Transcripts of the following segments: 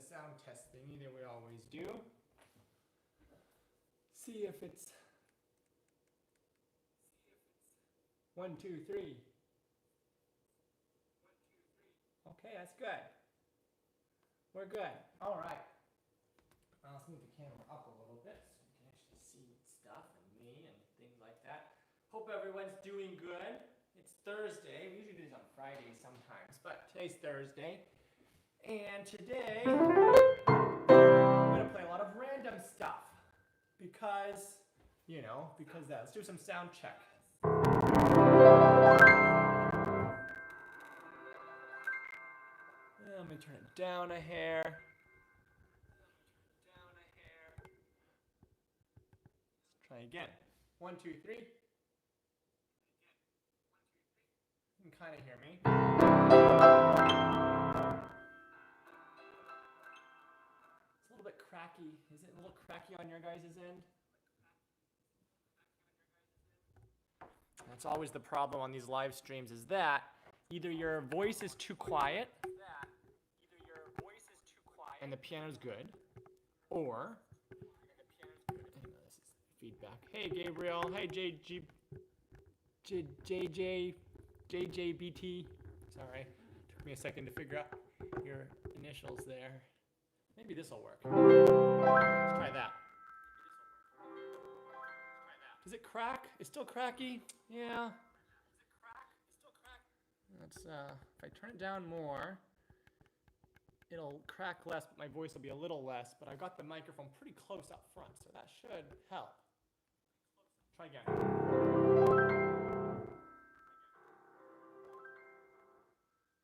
sound test thingy that we always do. See if it's 1, 2, 3. Okay, that's good. We're good. All right. Now let's move the camera up a little bit so you can actually see stuff and me and things like that. Hope everyone's doing good. It's Thursday. We usually do this on Fridays sometimes, but today's Thursday. And today, I'm going to play a lot of random stuff because, because that. Let's do some sound check. Let me turn it down a hair. Let's try again. 1, 2, 3. You can kind of hear me. It's a little bit cracky. Is it a little cracky on your guys' end? That's always the problem on these live streams, is that either your voice is too quiet and the piano's good, or this is feedback. Hey Gabriel, hey JJBT. Sorry, took me a second to figure out your initials there. Maybe this will work. Let's try that. Does it crack? It's still cracky? Yeah. Let's, if I turn it down more, it'll crack less, but my voice will be a little less, but I got the microphone pretty close up front, so that should help. Try again.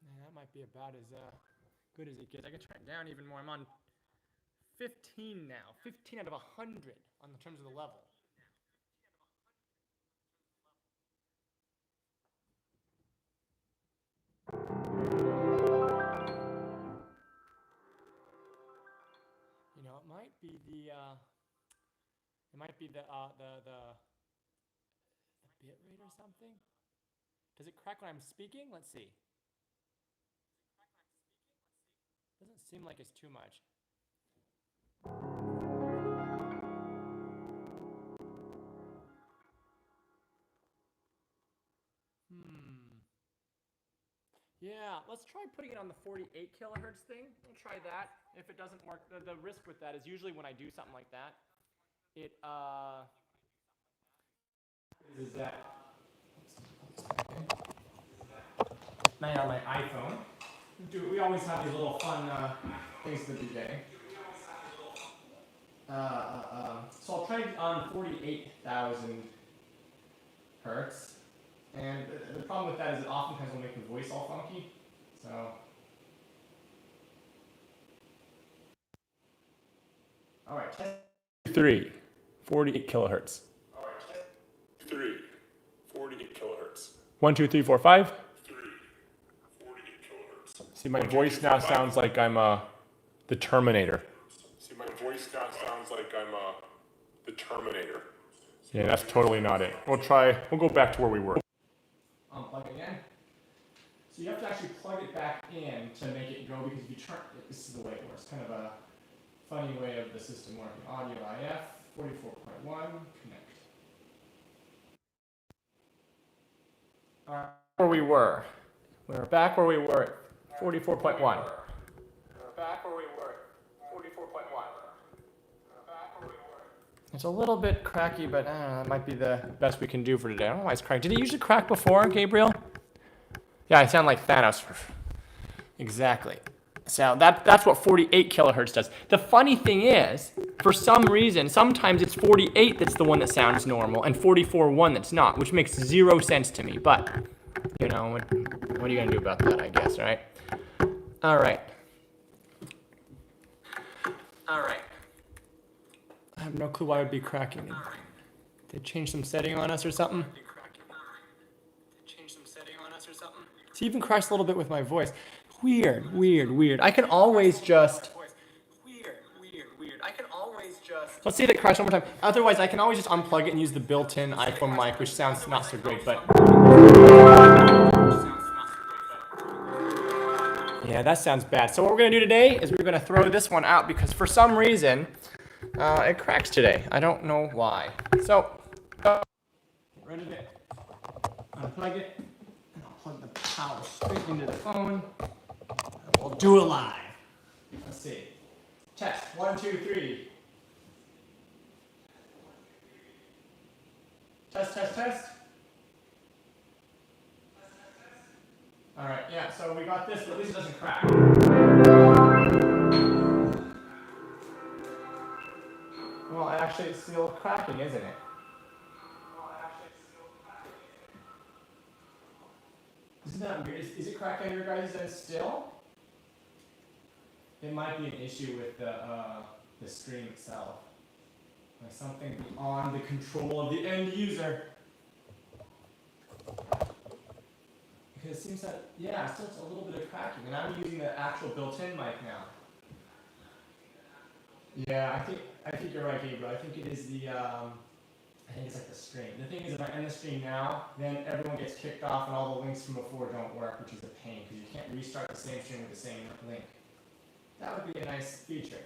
Yeah, that might be about as good as it gets. I can turn it down even more. I'm on 15 now. 15 out of 100 on the terms of the level. It might be the bit rate or something. Does it crack when I'm speaking? Let's see. Doesn't seem like it's too much. Yeah, let's try putting it on the 48 kilohertz thing. We'll try that. If it doesn't work, the risk with that is usually when I do something like that, it is that on my iPhone. We always have these little fun things at the beginning. So I'll try it on 48,000 hertz. And the problem with that is it oftentimes will make the voice all funky. So. All right. 3, 48 kilohertz. All right. 3, 48 kilohertz. 1, 2, 3, 4, 5. 3, 48 kilohertz. See, my voice now sounds like I'm the Terminator. Yeah, that's totally not it. We'll go back to where we were. Unplug again. So you have to actually plug it back in to make it go, because if you turn it, this is the way it works. Kind of a funny way of the system working. Audio IF, 44.1, connect. All right, where we were. We're back where we were at 44.1. We're back where we were at 44.1. It's a little bit cracky, but that might be the best we can do for today. I don't know why it's cracked. Did it usually crack before, Gabriel? Yeah, I sound like Thanos. Exactly. So that's what 48 kilohertz does. The funny thing is, for some reason, sometimes it's 48 that's the one that sounds normal and 44.1 that's not, which makes zero sense to me. But, what are you going to do about that, I guess, right? All right. I have no clue why it would be cracking. They changed some setting on us or something? It even cracks a little bit with my voice. Weird. I can always just... Let's see if it cracks one more time. Otherwise, I can always just unplug it and use the built-in iPhone mic, which sounds not so great, but... Yeah, that sounds bad. So what we're gonna do today is we're gonna throw this one out because for some reason it cracks today. I don't know why. So get rid of it, unplug it, and I'll plug the power straight into the phone. And we'll do it live. Let's see. Test 1, 2, 3. Test, test, test. All right, yeah, so we got this, but at least it doesn't crack. Well, actually, it's still cracking, isn't it? Isn't that weird? Is it cracking your guys' end still? It might be an issue with the stream itself. Like something beyond the control of the end user. Because it seems that, yeah, still a little bit of cracking. And I'm using the actual built-in mic now. Yeah, I think you're right, Gabriel. I think it is the, I think it's like the stream. The thing is, if I end the stream now, then everyone gets kicked off and all the links from before don't work, which is a pain, because you can't restart the same stream with the same link. That would be a nice feature.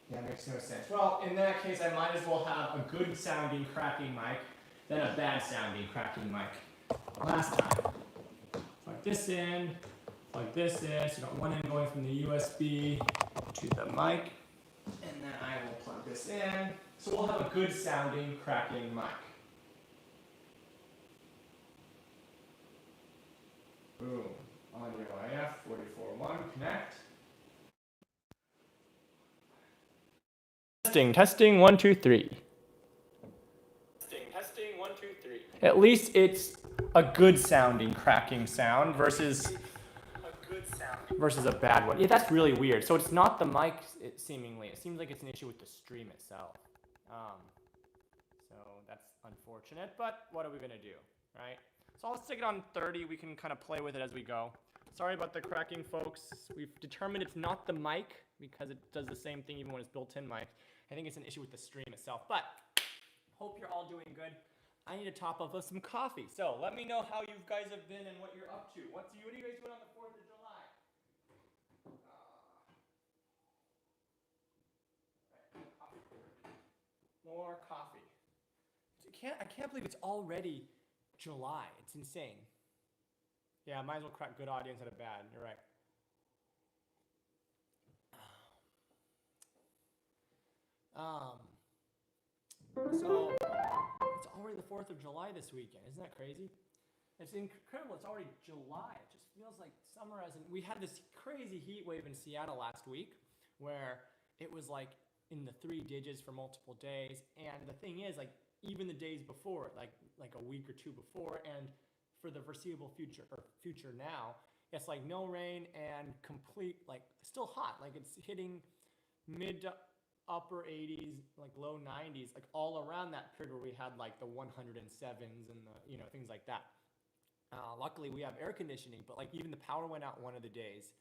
Yeah, makes no sense. Well, in that case, I might as well have a good sounding cracking mic than a bad sounding cracking mic. Last time. Plug this in, plug this in. So you got one end going from the USB to the mic. And then I will plug this in. So we'll have a good sounding cracking mic. Boom. Audio IF 44.1, connect. Testing, 1, 2, 3. Testing, 1, 2, 3. At least it's a good sounding cracking sound versus a bad one. Yeah, that's really weird. So it's not the mic, seemingly. It seems like it's an issue with the stream itself. So that's unfortunate, but what are we gonna do, right? So let's stick it on 30. We can kind of play with it as we go. Sorry about the cracking, folks. We've determined it's not the mic because it does the same thing even when it's built-in mic. I think it's an issue with the stream itself, but hope you're all doing good. I need to top up with some coffee. So let me know how you guys have been and what you're up to. What are you guys doing on the 4th of July? More coffee. I can't believe it's already July. It's insane. Yeah, might as well crack good audience out of bad. You're right. So it's already the 4th of July this weekend. Isn't that crazy? It's incredible. It's already July. It just feels like summer hasn't. We had this crazy heat wave in Seattle last week where it was like in the 3 digits for multiple days. And the thing is, like, even the days before, like a week or 2 before, and for the foreseeable future now, it's like no rain and complete, like, still hot. Like it's hitting mid to upper 80s, like low 90s, like all around that period where we had like the 107s and the, things like that. Luckily we have air conditioning, but like even the power went out one of the days.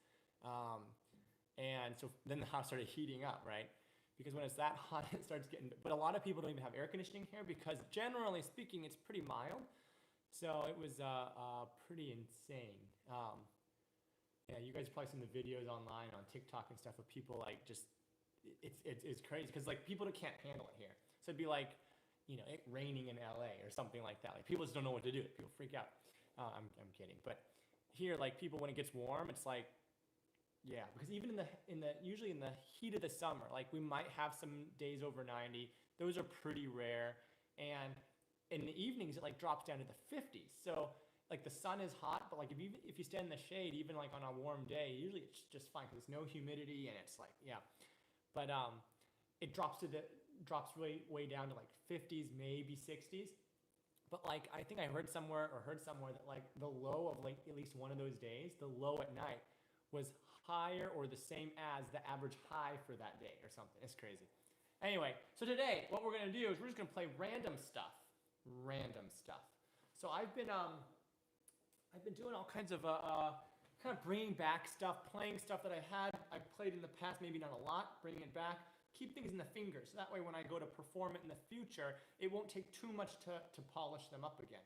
And so then the house started heating up, right? Because when it's that hot, it starts getting, but a lot of people don't even have air conditioning here because generally speaking, it's pretty mild. So it was pretty insane. Yeah, you guys probably seen the videos online on TikTok and stuff of people like just, it's crazy because like people can't handle it here. So it'd be like, it raining in LA or something like that. Like people just don't know what to do. People freak out. I'm kidding. But here, like people, when it gets warm, it's like, yeah, because even usually in the heat of the summer, like we might have some days over 90. Those are pretty rare. And in the evenings, it like drops down to the 50s. So like the sun is hot, but like if you stand in the shade, even like on a warm day, usually it's just fine because there's no humidity and it's like, yeah. But it drops way down to like 50s, maybe 60s. But like I think I heard somewhere that like the low of like at least one of those days, the low at night was higher or the same as the average high for that day or something. It's crazy. Anyway, so today what we're gonna do is we're just gonna play random stuff. So I've been doing all kinds of kind of bringing back stuff, playing stuff that I've played in the past, maybe not a lot, bringing it back, keep things in the fingers. So that way when I go to perform it in the future, it won't take too much to polish them up again.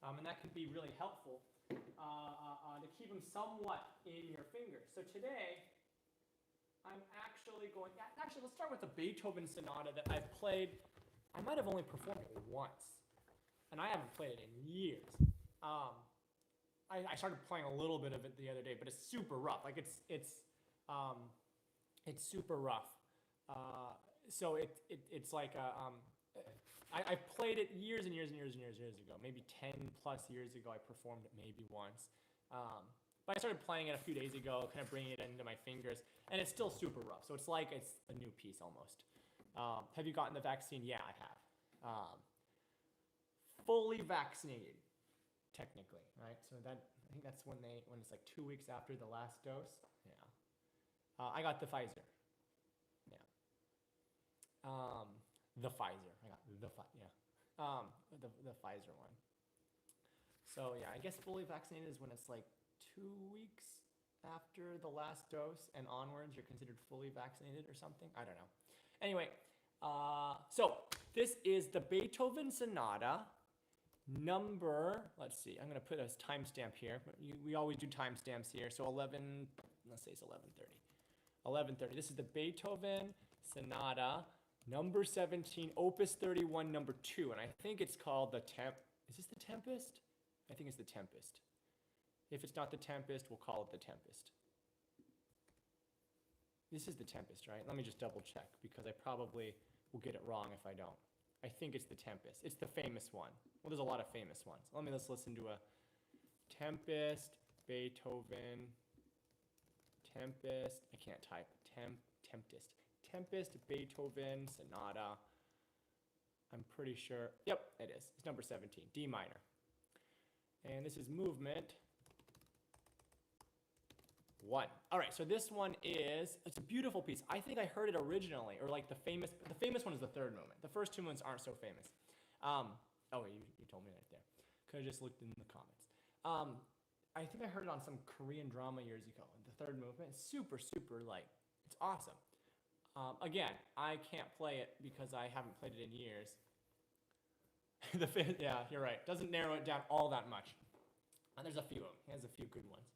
And that can be really helpful to keep them somewhat in your fingers. So today, I'm actually going, actually let's start with the Beethoven Sonata that I've played. I might have only performed it once, and I haven't played it in years. I started playing a little bit of it the other day, but it's super rough. Like it's super rough. So it's like I played it years and years and years and years ago. Maybe 10 plus years ago, I performed it maybe once. But I started playing it a few days ago, kind of bringing it into my fingers, and it's still super rough. So it's like it's a new piece almost. Have you gotten the vaccine? Yeah, I have. Fully vaccinated, technically, right? So I think that's when it's like 2 weeks after the last dose. Yeah. I got the Pfizer. Yeah. The Pfizer. I got the Pfizer one. So yeah, I guess fully vaccinated is when it's like 2 weeks after the last dose and onwards, you're considered fully vaccinated or something. I don't know. Anyway, so this is the Beethoven Sonata number. Let's see. I'm going to put a timestamp here. We always do timestamps here. So 11. Let's say it's 11:30. 11:30. This is the Beethoven Sonata number 17, Opus 31, number 2, and I think it's called the Is this the Tempest? I think it's the Tempest. If it's not the Tempest, we'll call it the Tempest. This is the Tempest, right? Let me just double check because I probably will get it wrong if I don't. I think it's the Tempest. It's the famous one. Well, there's a lot of famous ones. Let's listen to a Tempest, Beethoven, Tempest. I can't type. Tempest, Beethoven, Sonata. I'm pretty sure. Yep, it is. It's number 17, D minor. And this is movement 1. All right, so this one it's a beautiful piece. I think I heard it originally, or like the famous one is the third movement. The first two movements aren't so famous. You told me right there. Could have just looked in the comments. I think I heard it on some Korean drama years ago. The third movement is super, super light. It's awesome. Again, I can't play it because I haven't played it in years. The fifth, yeah, you're right. Doesn't narrow it down all that much. There's a few of them. He has a few good ones.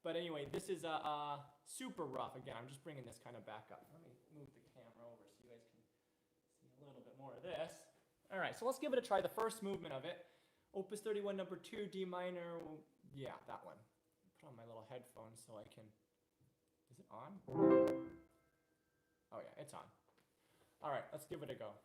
But anyway, this is super rough. Again, I'm just bringing this kind of back up. Let me move the camera over so you guys can see a little bit more of this. All right, so let's give it a try. The first movement of it, Opus 31, number 2, D minor. Yeah, that one. Put on my little headphones so I can. Is it on? Oh yeah, it's on. All right, let's give it a go.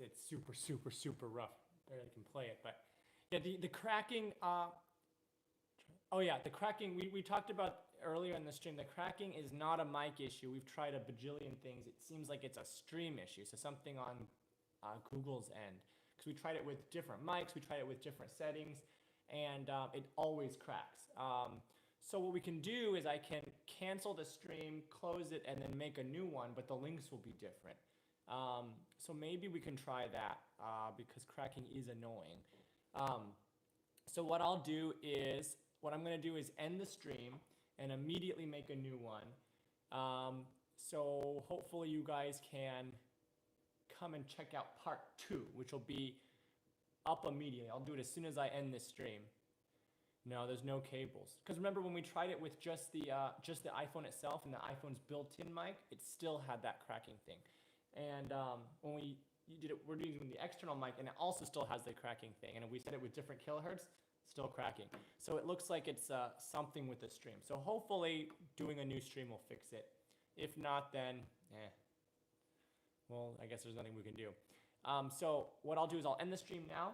it's super rough. Barely can play it, but yeah, the cracking. Oh yeah, the cracking. We talked about earlier in the stream. The cracking is not a mic issue. We've tried a bajillion things. It seems like it's a stream issue. So something on Google's end, because we tried it with different mics. We tried it with different settings, and it always cracks. So what we can do is I can cancel the stream, close it, and then make a new one, but the links will be different. So maybe we can try that because cracking is annoying. So what I'm going to do is end the stream and immediately make a new one. So hopefully you guys can come and check out part 2, which will be up immediately. I'll do it as soon as I end this stream. No, there's no cables. Because remember when we tried it with just the iPhone itself and the iPhone's built-in mic, it still had that cracking thing. And when we did it, we're using the external mic, and it also still has the cracking thing. And if we set it with different kilohertz, still cracking. So it looks like it's something with the stream. So hopefully doing a new stream will fix it. If not, then well, I guess there's nothing we can do. So what I'll do is I'll end the stream now,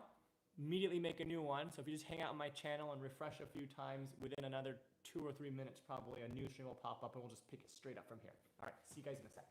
immediately make a new one. So if you just hang out on my channel and refresh a few times, within another 2 or 3 minutes, probably a new stream will pop up, and we'll just pick it straight up from here. All right, see you guys in a sec.